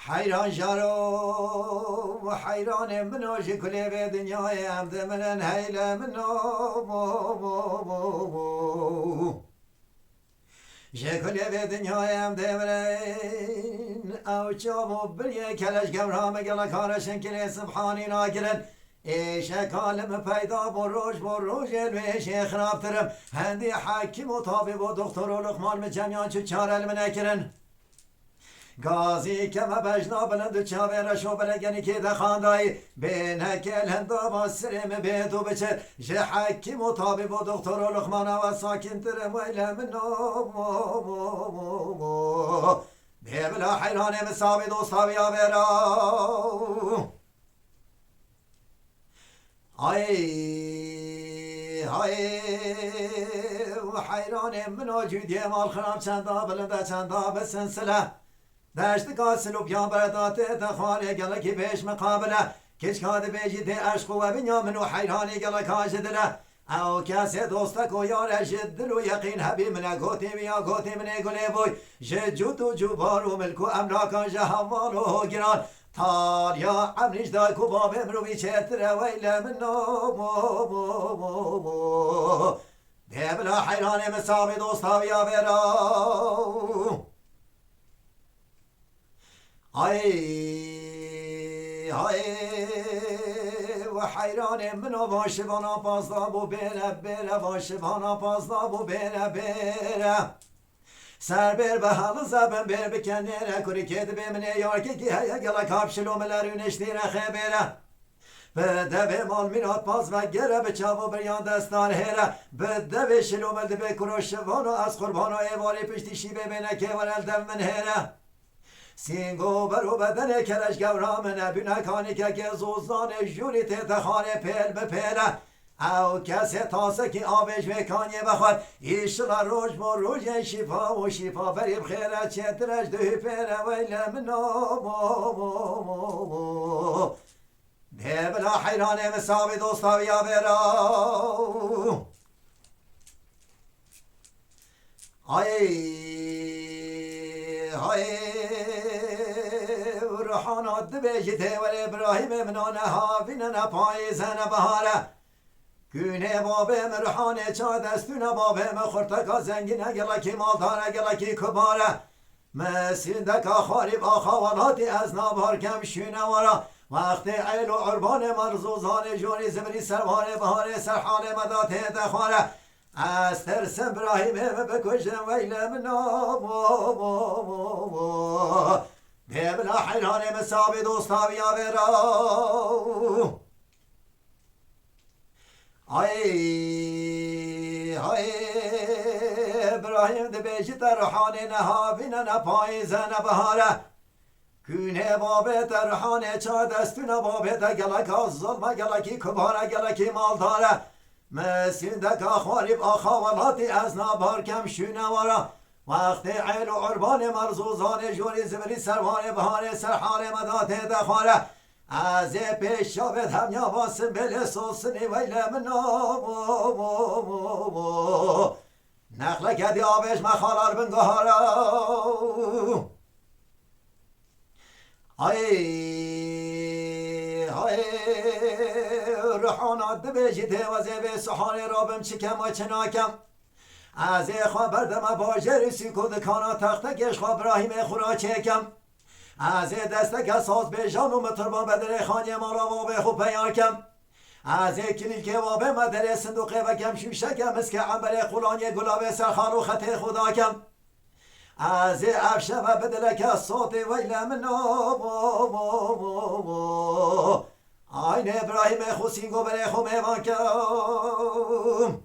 حیران جارو و حیران منو جکلی به دنیای هم دمنن حیل منو جکلی به دنیای هم دمنن او چامو بریه کلش گمرام گلا کارشن کلی سبحانی ناگرن شکالم پیدا بروج الویش خراب ترم هندی حکیم و طبیب و دکتر و لقمان مجمیان چو چار علم نکرن گازی که ما بجنا بلند و چاوه رشو بلگنی که دخاندایی بین هکل هندا با سرم بیدو بچه جه حکیم و طبیب و دکتر و لقمان و ساکن ترم ویل منو بیبلا حیران مساوی دوستاوی آورا های و حیران منو جودی مال خرام چندا بلنده چندا بسنسله دشت قاسل و پیان بردات تخوانه گله کی پیش مقابله کش کاد بیجی تی عشق و بنیا منو حیرانی گله کاش دله او کسی دوسته کو یار جدل و یقین حبی منه گوتی میا گوتی منه گله بوی جد و جوبار و ملک و املاکان جهوال و گران تار یا عمریش دای کو باب امروی چتر ویل منو بلا حیران مساوی دوستاوی آورا های و حیران منو واشبانا پازداب و بره واشبانا پازداب و بره سر بر به حال زبن بر بکنه کری کد بمنه یار که گیه گلا کابشلو ملرونش دیره خبره بده به مال مینات پاز و گره به چاو بریان دستان هره بده به شلو ملده به کروشوانو از قربانو ایواری پشتیشی ببینه که ورل دم من هره سینگو برو بدن کلش گورامنه بینکانی که زوزان جوری تخانه پیل به پیله او کسی تاسه که آبش بکانی بخواد ایشلا روش با روش شفا و شفا فریب خیره چترش دوی پیره ویل منو بلا حیران مساوی دوستاوی آورا روحانات دبیجته ولی ابراهیم منانه هاوینه پاییزنه بهاره گونه بابم روحانه چا دستونه بابم خورتکا زنگینه گلکی مالداره گلکی کباره مسیدکا خاریب آخوالاتی از نابار کم شونه ورا وقتی عیل و عربان مرزوزان جوری زبری سروانه بهاره سرحانه مداته دخواره از ترس ابراهیم بکشم ویل منو بلا حیران مساوی دوستاوی آورا ابراهیم دبیجی در روحانه نهاوینه نپاییزنه بهاره گونه بابه در روحانه چا دستونه بابه در گلک ظلمه گلکی کباره گلکی مالداره مسین دکا خواریب آخوالاتی از نابار کم شونه وارا وقتی عیل و عربان مرزوزان جوری زبری سروانه بهاره سرحال مداته دخواره از پیش شابت هم یا واسم بله سوسنی ویل منو نخله کدی آبش مخالار بنگهارا روحانات دبیجیده و زیبه سحانه رابم چکم و چناکم از خبر دم باجر سیکو دکانا تختکش خواب ابراهیم خورا چکم از دستک ساز به جان و مطربان بدر خانی مارا و به خوب پیاکم از کلیل که و به مدر صندوقه و کم شوشکم اسک عنبر قلانی گلاب سرخان و خط خدا کم از افشه و بدلک صوت ویل منو آین ابراهیم خوسینگو بره خو میوان کم